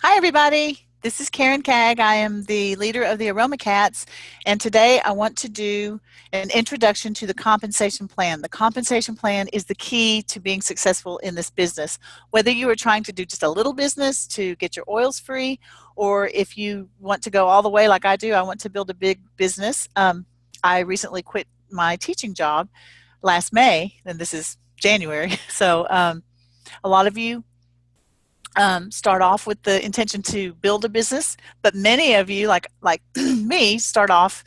Hi, everybody. This is Karen Cagg. I am the leader of the Aroma Cats, and today I want to do an introduction to the compensation plan. The compensation plan is the key to being successful in this business. Whether you are trying to do just a little business to get your oils free, or if you want to go all the way like I do, I want to build a big business. I recently quit my teaching job last May, and this is January. So a lot of you start off with the intention to build a business, but many of you, like me, start off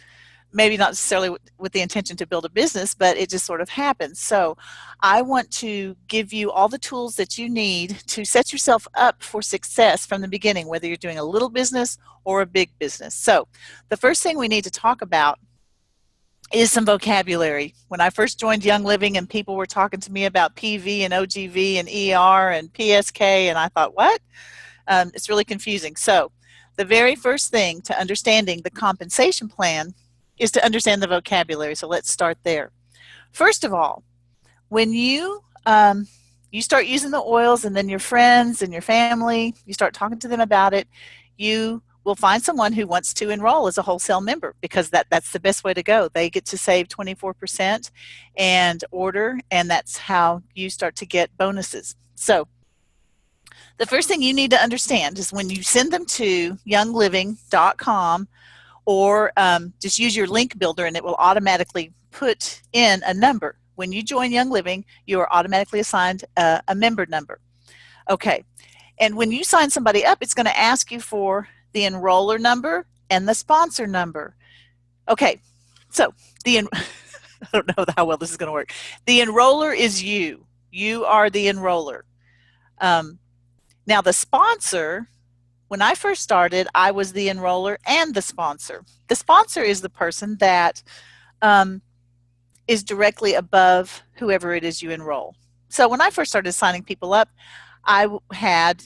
maybe not necessarily with the intention to build a business, but it just sort of happens. So I want to give you all the tools that you need to set yourself up for success from the beginning, whether you're doing a little business or a big business. So the first thing we need to talk about is some vocabulary. When I first joined Young Living and people were talking to me about PV and OGV and ER and PSK, and I thought, what? It's really confusing. So the very first thing to understanding the compensation plan is to understand the vocabulary. So let's start there. First of all, when you start using the oils, and then your friends and your family, you start talking to them about it, you will find someone who wants to enroll as a wholesale member, because that's the best way to go. They get to save 24% and order, and that's how you start to get bonuses. So the first thing you need to understand is when you send them to youngliving.com, or just use your link builder and it will automatically put in a number. When you join Young Living, you are automatically assigned a member number. Okay, and when you sign somebody up, it's going to ask you for the enroller number and the sponsor number. Okay, so I don't know how well this is going to work. The enroller is you. You are the enroller. Now the sponsor, when I first started, I was the enroller and the sponsor. The sponsor is the person that is directly above whoever it is you enroll. So when I first started signing people up, I had,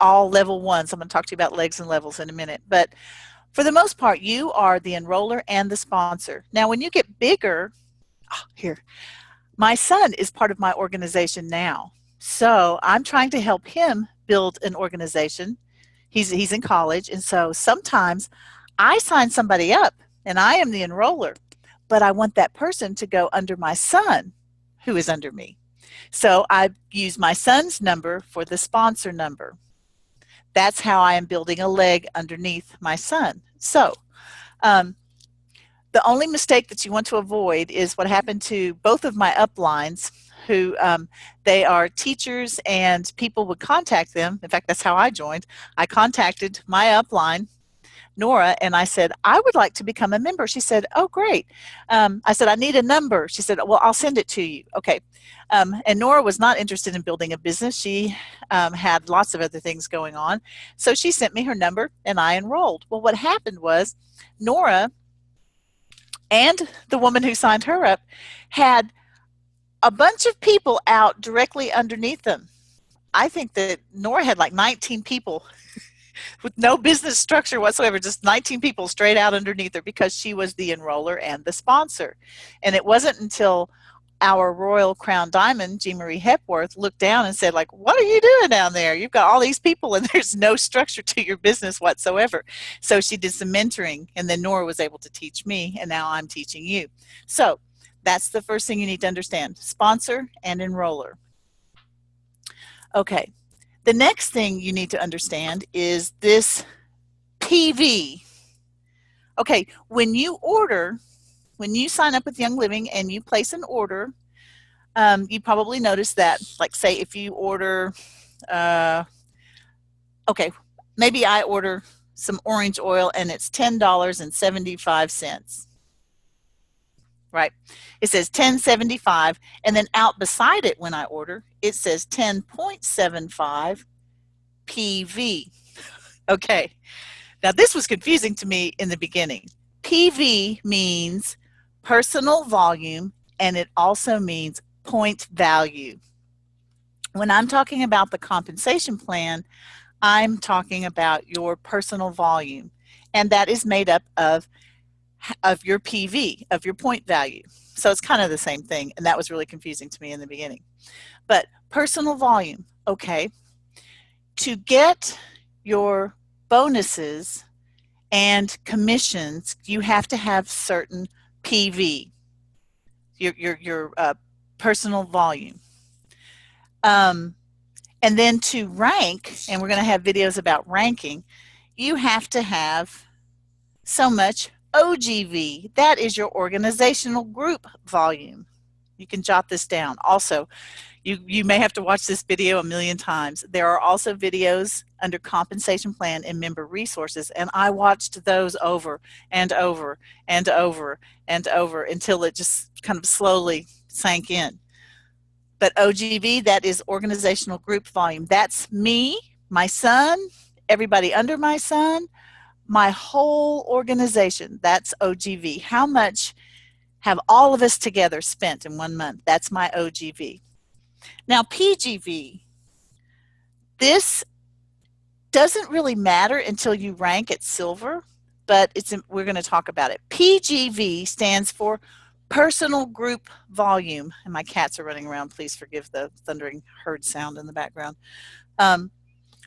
all level ones. I'm going to talk to you about legs and levels in a minute. But for the most part, you are the enroller and the sponsor. Now, when you get bigger, here, my son is part of my organization now. So I'm trying to help him build an organization. He's in college, and so sometimes I sign somebody up and I am the enroller, but I want that person to go under my son who is under me. So I use my son's number for the sponsor number. That's how I am building a leg underneath my son. So the only mistake that you want to avoid is what happened to both of my uplines, who they are teachers, and people would contact them. In fact, that's how I joined. I contacted my upline, Nora, and I said, I would like to become a member. She said, oh, great. I said, I need a number. She said, well, I'll send it to you. Okay. And Nora was not interested in building a business. She had lots of other things going on. So she sent me her number and I enrolled. Well, what happened was Nora and the woman who signed her up had a bunch of people out directly underneath them. I think that Nora had like 19 people with no business structure whatsoever, just 19 people straight out underneath her, because she was the enroller and the sponsor. And it wasn't until our Royal Crown Diamond, Jean Marie Hepworth, looked down and said, like, what are you doing down there? You've got all these people and there's no structure to your business whatsoever. So she did some mentoring, and then Nora was able to teach me, and now I'm teaching you. So that's the first thing you need to understand: sponsor and enroller. Okay. The next thing you need to understand is this PV. Okay, when you sign up with Young Living and you place an order, you probably notice that, like, say if you order, okay, maybe I order some orange oil and it's $10.75. Right? It says $10.75, and then out beside it when I order, it says 10.75 PV. Okay, now this was confusing to me in the beginning. PV means personal volume, and it also means point value. When I'm talking about the compensation plan, I'm talking about your personal volume, and that is made up of your PV, of your point value. So it's kind of the same thing, and that was really confusing to me in the beginning. But personal volume, okay. to get your bonuses and commissions, you have to have certain PV, your personal volume. And then to rank, and we're going to have videos about ranking, you have to have so much OGV. That is your organizational group volume. You can jot this down. Also, you may have to watch this video a million times. There are also videos under compensation plan and member resources, and I watched those over and over and over and over until it just kind of slowly sank in. But OGV, that is organizational group volume. That's me, my son, everybody under my son, my whole organization. That's OGV. How much have all of us together spent in 1 month? That's my OGV. Now, PGV, this doesn't really matter until you rank at silver, but we're going to talk about it. PGV stands for personal group volume. And my cats are running around. Please forgive the thundering herd sound in the background.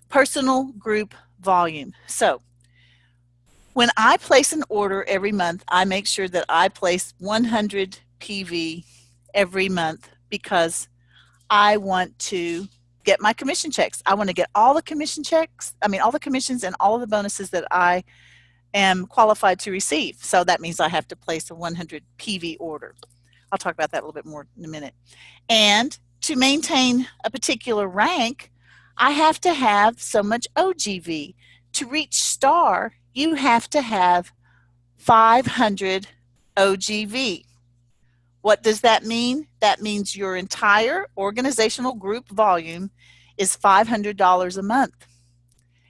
Personal group volume. So when I place an order every month, I make sure that I place 100 PV every month because I want to get my commission checks. I want to get all the commission checks, all the commissions and all of the bonuses that I am qualified to receive. So that means I have to place a 100 PV order. I'll talk about that a little bit more in a minute. And to maintain a particular rank, I have to have so much OGV. To reach star, you have to have 500 OGV. What does that mean? That means your entire organizational group volume is $500 a month.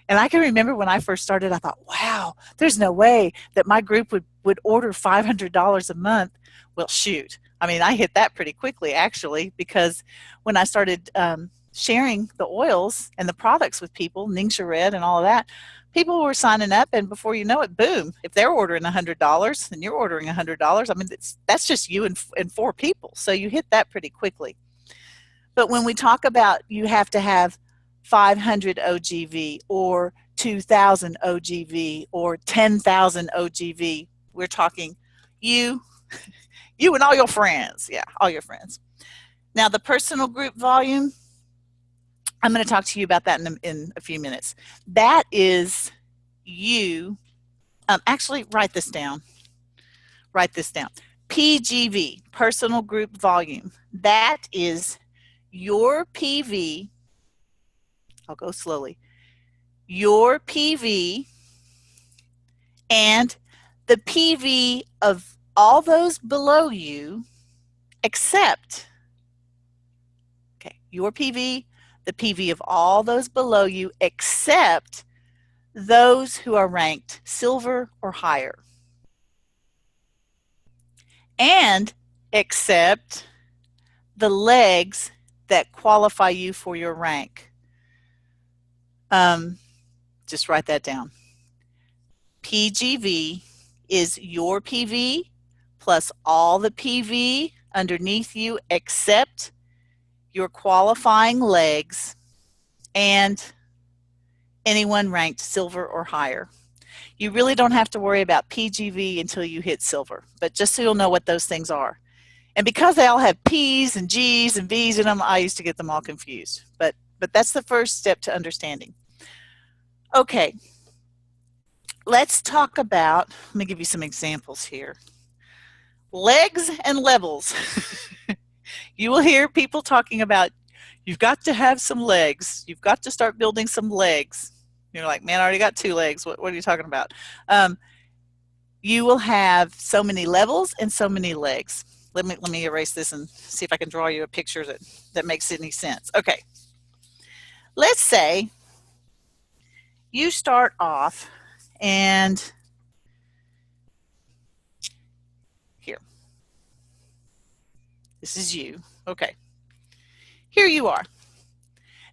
And I can remember when I first started, I thought, wow, there's no way that my group would order $500 a month. Well, shoot. I hit that pretty quickly, actually, because when I started sharing the oils and the products with people, Ningxia Red and all of that, people were signing up, and before you know it, boom, if they're ordering $100 and you're ordering $100, that's just you and 4 people. So you hit that pretty quickly. But when we talk about you have to have 500 OGV or 2,000 OGV or 10,000 OGV, we're talking you and all your friends. Yeah, all your friends. Now, the personal group volume, I'm going to talk to you about that in a few minutes. That is you. Actually, write this down. Write this down. PGV, personal group volume. That is your PV. I'll go slowly. Your PV and the PV of all those below you, except, your PV, the PV of all those below you, except those who are ranked silver or higher. And except the legs that qualify you for your rank. Just write that down. PGV is your PV plus all the PV underneath you except your qualifying legs and anyone ranked silver or higher. You really don't have to worry about PGV until you hit silver, but just so you'll know what those things are. And because they all have P's and G's and V's in them, I used to get them all confused. But that's the first step to understanding. Okay, let's talk about, let me give you some examples here. Legs and levels. You will hear people talking about, you've got to have some legs. You've got to start building some legs. You're like, man, I already got 2 legs. What are you talking about? You will have so many levels and so many legs. Let me erase this and see if I can draw you a picture that makes any sense. Okay. Let's say you start off and here. This is you. Okay. Here you are.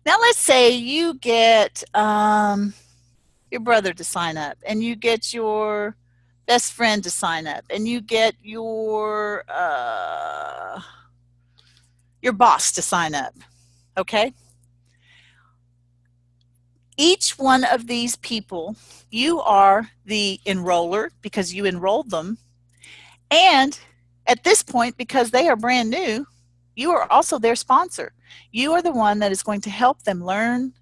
Now let's say you get your brother to sign up, and you get your best friend to sign up, and you get your boss to sign up. Okay? Each one of these people, you are the enroller because you enrolled them. And at this point, because they are brand new, you are also their sponsor. You are the one that is going to help them learn,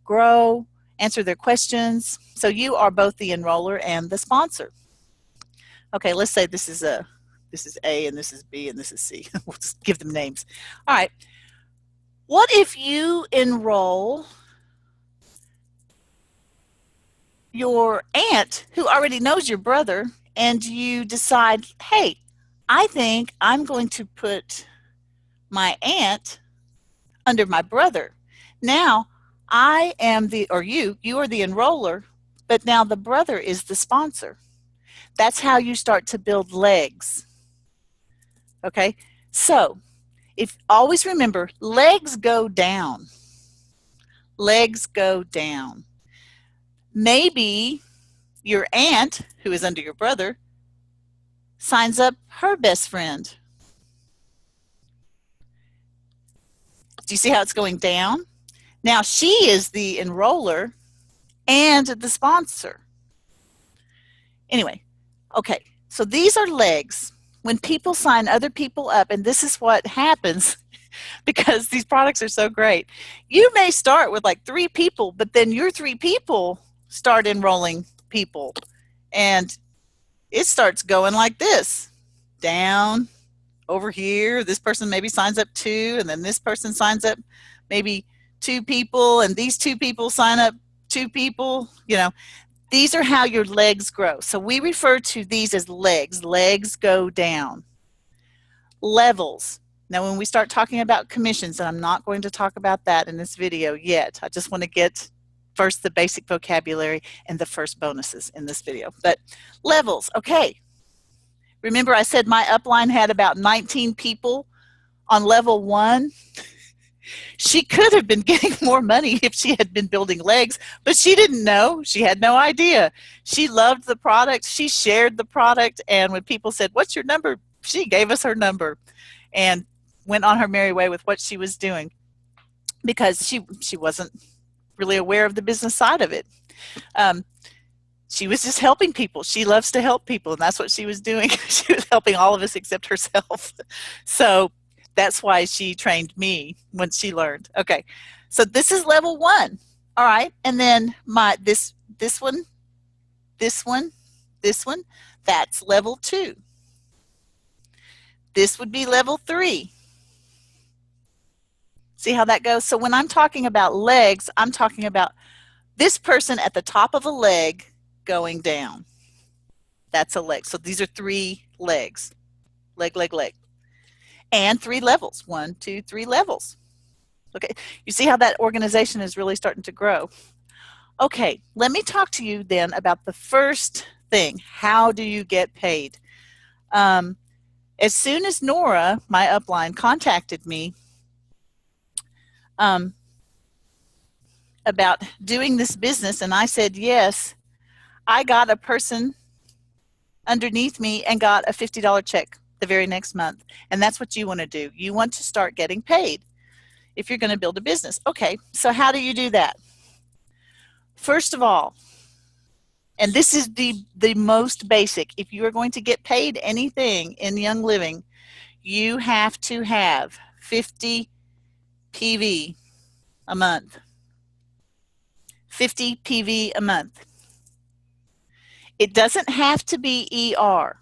grow, answer their questions. So you are both the enroller and the sponsor. Okay, let's say this is A and this is B and this is C. We'll just give them names. All right. What if you enroll your aunt who already knows your brother and you decide, hey, I think I'm going to put my aunt under my brother. Now I am the, or you are the enroller, but now the brother is the sponsor. That's how you start to build legs. Okay, so if always remember, legs go down. Legs go down. Maybe your aunt, who is under your brother, signs up her best friend. Do you see how it's going down? Now she is the enroller and the sponsor. Anyway, okay, so these are legs. When people sign other people up, and this is what happens because these products are so great, you may start with like 3 people, but then your 3 people start enrolling people, and it starts going like this, down, over here, this person maybe signs up 2, and then this person signs up maybe 2 people, and these 2 people sign up 2 people, you know. These are how your legs grow. So we refer to these as legs. Legs go down. Levels. Now when we start talking about commissions, and I'm not going to talk about that in this video yet. I just want to get first the basic vocabulary and the first bonuses in this video. But levels, okay. Remember I said my upline had about 19 people on level 1? She could have been getting more money if she had been building legs, but she didn't know. She had no idea. She loved the product. She shared the product, and when people said, what's your number? She gave us her number and went on her merry way with what she was doing because she wasn't really aware of the business side of it. She was just helping people. She loves to help people, and that's what she was doing. She was helping all of us except herself. So that's why she trained me when she learned. Okay, so this is level 1. All right, and then this one, this one, this one, that's level 2. This would be level 3. See how that goes? So when I'm talking about legs, I'm talking about this person at the top of a leg going down. That's a leg. So these are 3 legs. Leg, leg, leg. And 3 levels. 1, 2, 3 levels. Okay, you see how that organization is really starting to grow. Okay, let me talk to you then about the first thing. How do you get paid? As soon as Nora, my upline, contacted me about doing this business, and I said yes, I got a person underneath me and got a $50 check the very next month. And that's what you want to do. You want to start getting paid if you're going to build a business. Okay, so how do you do that? First of all, and this is the most basic, if you are going to get paid anything in Young Living, you have to have 50 PV a month. 50 PV a month. It doesn't have to be ER.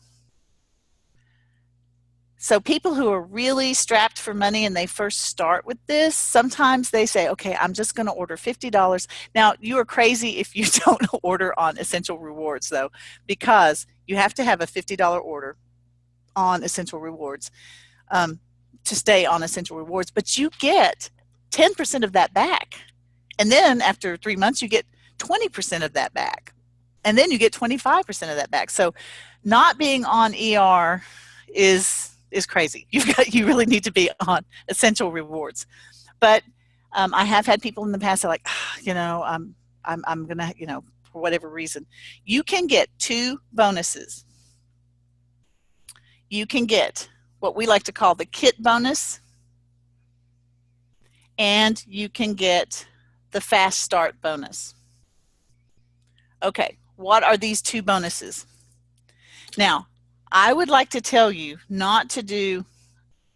So people who are really strapped for money and they first start with this, sometimes they say, okay, I'm just going to order $50. Now, you are crazy if you don't order on Essential Rewards, though, because you have to have a $50 order on Essential Rewards to stay on Essential Rewards, but you get 10% of that back. And then after 3 months, you get 20% of that back. And then you get 25% of that back. So not being on ER is crazy. You really need to be on Essential Rewards. But I have had people in the past that are like, you know, I'm gonna, you know, for whatever reason. You can get 2 bonuses. You can get what we like to call the kit bonus, and you can get the fast start bonus. Okay, what are these two bonuses? Now, I would like to tell you not to do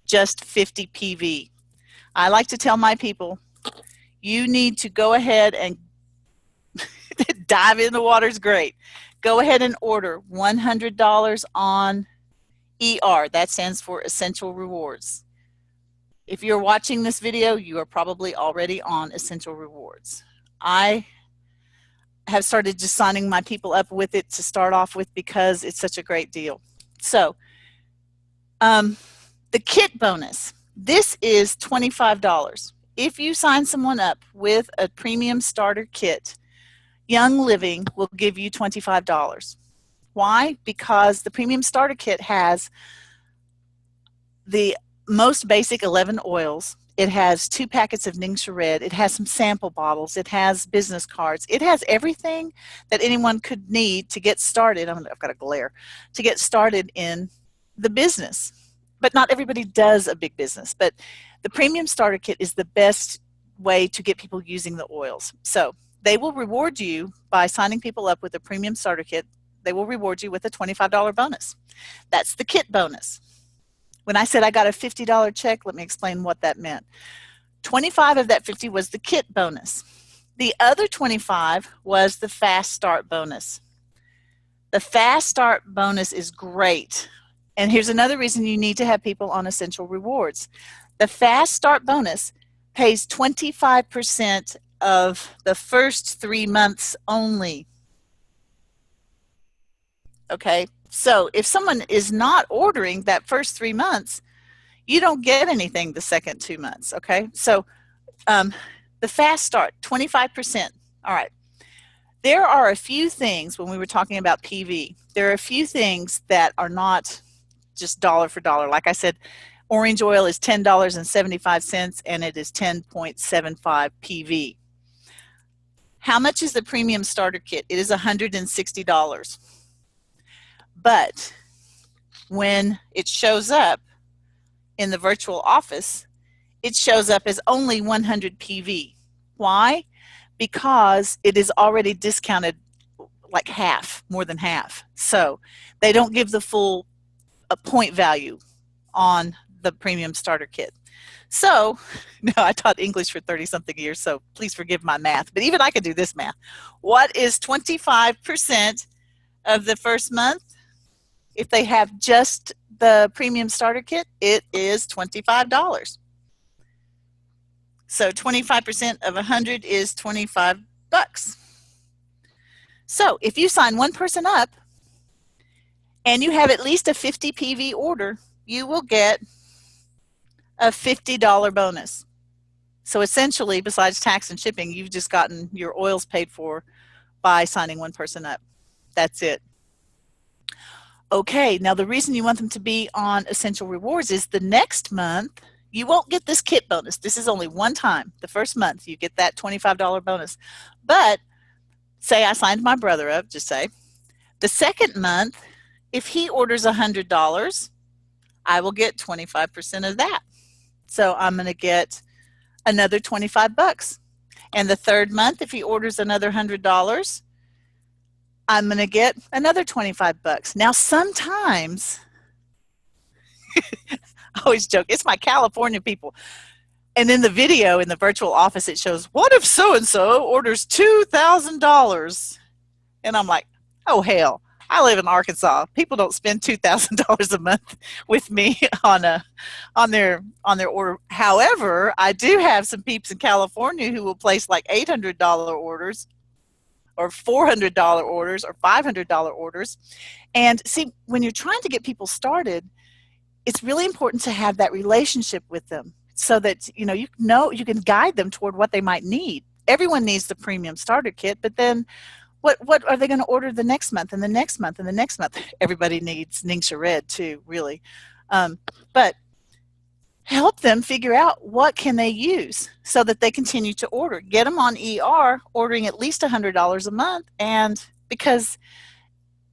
just 50 PV. I like to tell my people, you need to go ahead and dive in the water's great. Go ahead and order $100 on ER. That stands for Essential Rewards. If you're watching this video, you are probably already on Essential Rewards. I have started just signing my people up with it to start off with because it's such a great deal. So the kit bonus, this is $25. If you sign someone up with a premium starter kit, Young Living will give you $25. Why? Because the premium starter kit has the most basic 11 oils. It has 2 packets of Ningxia Red. It has some sample bottles. It has business cards. It has everything that anyone could need to get started. I've got a glare. To get started in the business. But not everybody does a big business. But the premium starter kit is the best way to get people using the oils. So they will reward you by signing people up with a premium starter kit. They will reward you with a $25 bonus. That's the kit bonus. When I said I got a $50 check, let me explain what that meant. 25 of that 50 was the kit bonus. The other 25 was the fast start bonus. The fast start bonus is great. And here's another reason you need to have people on Essential Rewards. The fast start bonus pays 25% of the first 3 months only. Okay, so if someone is not ordering that first 3 months, you don't get anything the second 2 months. Okay, so the fast start, 25%. All right. There are a few things when we were talking about PV, there are a few things that are not just dollar for dollar. Like I said, orange oil is $10.75 and it is 10.75 PV. How much is the premium starter kit? It is $160. But when it shows up in the virtual office, it shows up as only 100 PV. Why? Because it is already discounted like half, more than half. So they don't give the full point value on the premium starter kit. So, no, I taught English for 30-something years, so please forgive my math. But even I can do this math. What is 25% of the first month? If they have just the premium starter kit, it is $25. So 25% of 100 is 25 bucks. So if you sign one person up and you have at least a 50 PV order, you will get a $50 bonus. So essentially, besides tax and shipping, you've just gotten your oils paid for by signing one person up. That's it. Okay, now the reason you want them to be on Essential Rewards is the next month, you won't get this kit bonus. This is only one time. The first month, you get that $25 bonus. But say I signed my brother up, just say. The second month, if he orders $100, I will get 25% of that. So I'm going to get another 25 bucks. And the third month, if he orders another $100, I'm going to get another 25 bucks. Now, sometimes, I always joke, it's my California people. And in the video, in the virtual office, it shows, what if so-and-so orders $2,000? And I'm like, oh, hell, I live in Arkansas. People don't spend $2,000 a month with me on their order. However, I do have some peeps in California who will place like $800 orders or $400 orders or $500 orders. And see, when you're trying to get people started, it's really important to have that relationship with them so that you can guide them toward what they might need. Everyone needs the premium starter kit, but then what are they going to order the next month and the next month and the next month? Everybody needs Ningxia Red too, really. But help them figure out what can they use so that they continue to order. Get them on ER, ordering at least $100 a month, and because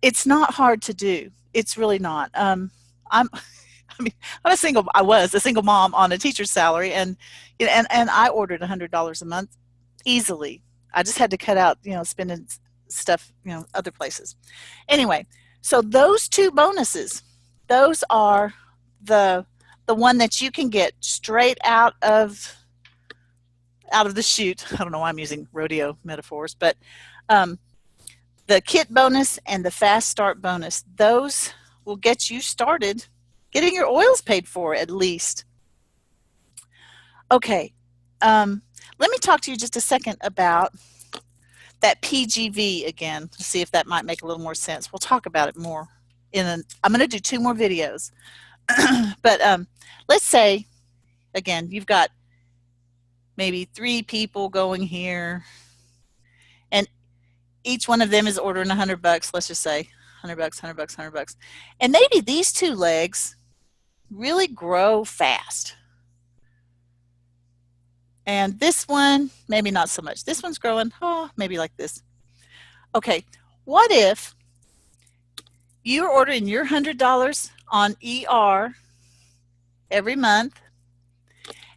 it's not hard to do. It's really not. I was a single mom on a teacher's salary, and I ordered $100 a month easily. I just had to cut out, spending stuff, you know, other places. Anyway, so those two bonuses, those are the one that you can get straight out of the chute. I don't know why I'm using rodeo metaphors, but the kit bonus and the fast start bonus, those will get you started getting your oils paid for at least. Okay, let me talk to you just a second about that PGV again, to see if that might make a little more sense. We'll talk about it more I'm going to do 2 more videos. But let's say, again, you've got maybe 3 people going here, and each one of them is ordering $100. Let's just say $100, $100, $100. And maybe these 2 legs really grow fast. And this one, maybe not so much. This one's growing, maybe like this. Okay, what if you're ordering your $100 on ER every month,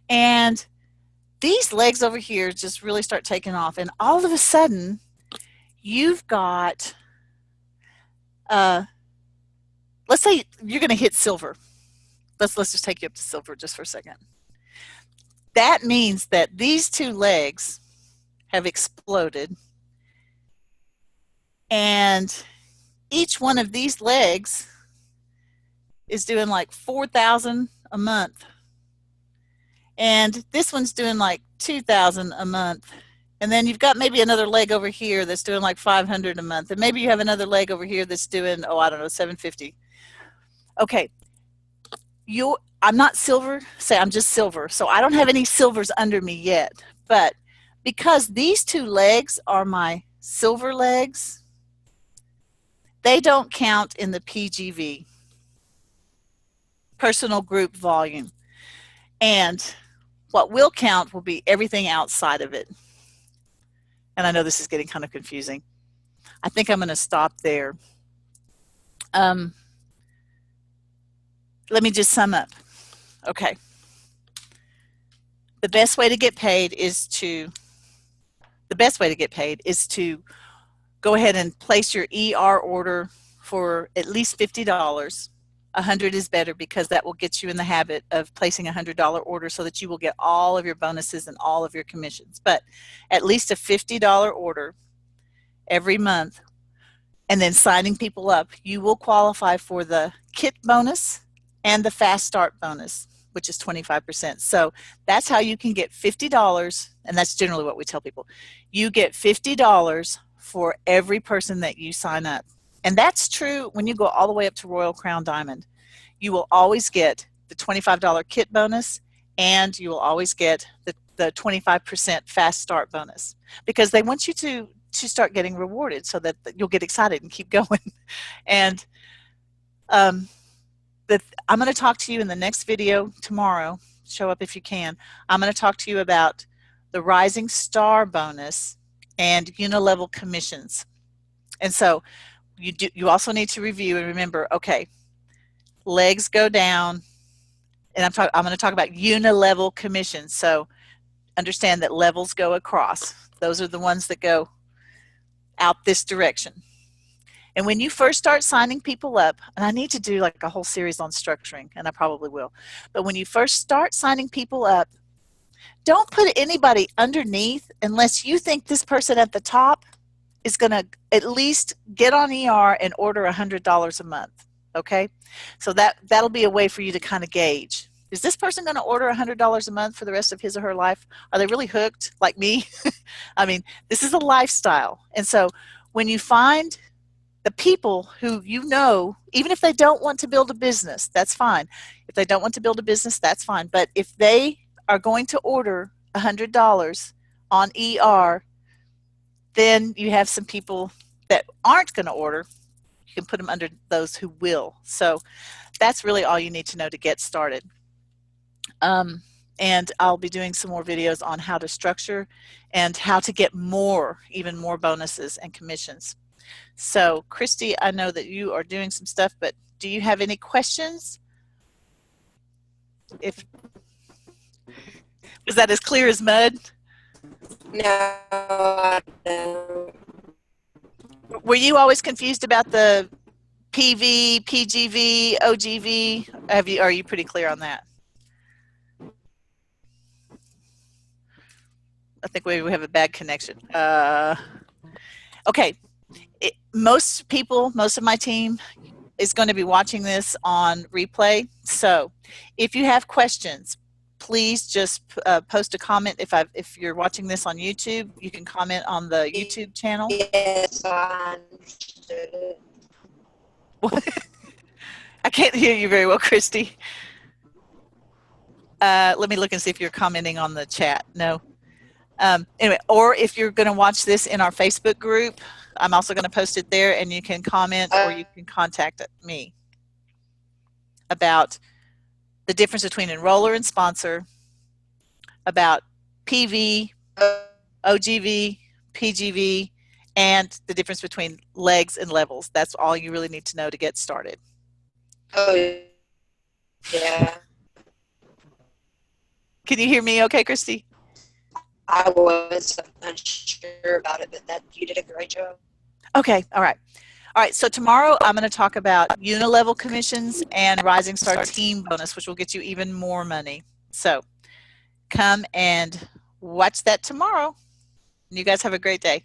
and these legs over here just really start taking off, and all of a sudden you've got, let's say you're going to hit silver. Let's just take you up to silver just for a second. That means that these 2 legs have exploded, and each one of these legs is doing like $4,000 a month, and this one's doing like $2,000 a month, and then you've got maybe another leg over here that's doing like $500 a month, and maybe you have another leg over here that's doing, I don't know, $750. Okay, I'm not silver, say I'm just silver, so I don't have any silvers under me yet, but because these 2 legs are my silver legs, they don't count in the PGV, personal group volume, and what will count will be everything outside of it. And I know this is getting kind of confusing. I think I'm going to stop there. Let me just sum up. Okay. The best way to get paid is to go ahead and place your ER order for at least $50. 100 is better because that will get you in the habit of placing a $100 order so that you will get all of your bonuses and all of your commissions. But at least a $50 order every month, and then signing people up, you will qualify for the kit bonus and the fast start bonus, which is 25%. So that's how you can get $50, and that's generally what we tell people. You get $50 for every person that you sign up. And that's true when you go all the way up to Royal Crown Diamond. You will always get the $25 kit bonus, and you will always get the 25% fast start bonus, because they want you to start getting rewarded so that you'll get excited and keep going. And I'm going to talk to you in the next video tomorrow. Show up if you can. I'm going to talk to you about the Rising Star bonus and unilevel commissions. And so you also need to review and remember, okay, legs go down, and I'm going to talk about unilevel commissions. So understand that levels go across. Those are the ones that go out this direction. And when you first start signing people up, and I need to do like a whole series on structuring, and I probably will, but when you first start signing people up, don't put anybody underneath unless you think this person at the top is going to at least get on ER and order $100 a month, okay? So that'll be a way for you to kind of gauge. Is this person going to order $100 a month for the rest of his or her life? Are they really hooked like me? I mean, this is a lifestyle. And so when you find the people who you know, even if they don't want to build a business, that's fine. If they don't want to build a business, that's fine. But if they are going to order $100 on ER, then you have some people that aren't going to order. You can put them under those who will. So that's really all you need to know to get started. And I'll be doing some more videos on how to structure and how to get even more bonuses and commissions. So Christy, I know that you are doing some stuff, but do you have any questions? Was that as clear as mud? No, I don't. Were you always confused about the PV, PGV, OGV? Are you pretty clear on that? I think we have a bad connection. Okay. Most of my team is going to be watching this on replay. So if you have questions, please just post a comment. If you're watching this on YouTube, you can comment on the YouTube channel. Yes, I understood. I can't hear you very well, Christy. Let me look and see if you're commenting on the chat. No. Anyway, or if you're going to watch this in our Facebook group, I'm also going to post it there, and you can comment or you can contact me about the difference between enroller and sponsor, about PV, OGV, PGV, and the difference between legs and levels. That's all you really need to know to get started. Oh, yeah. Can you hear me okay, Christy? I was unsure about it, but you did a great job. Okay, all right. All right, so tomorrow I'm going to talk about unilevel commissions and Rising Star Team Bonus, which will get you even more money. So come and watch that tomorrow. You guys have a great day.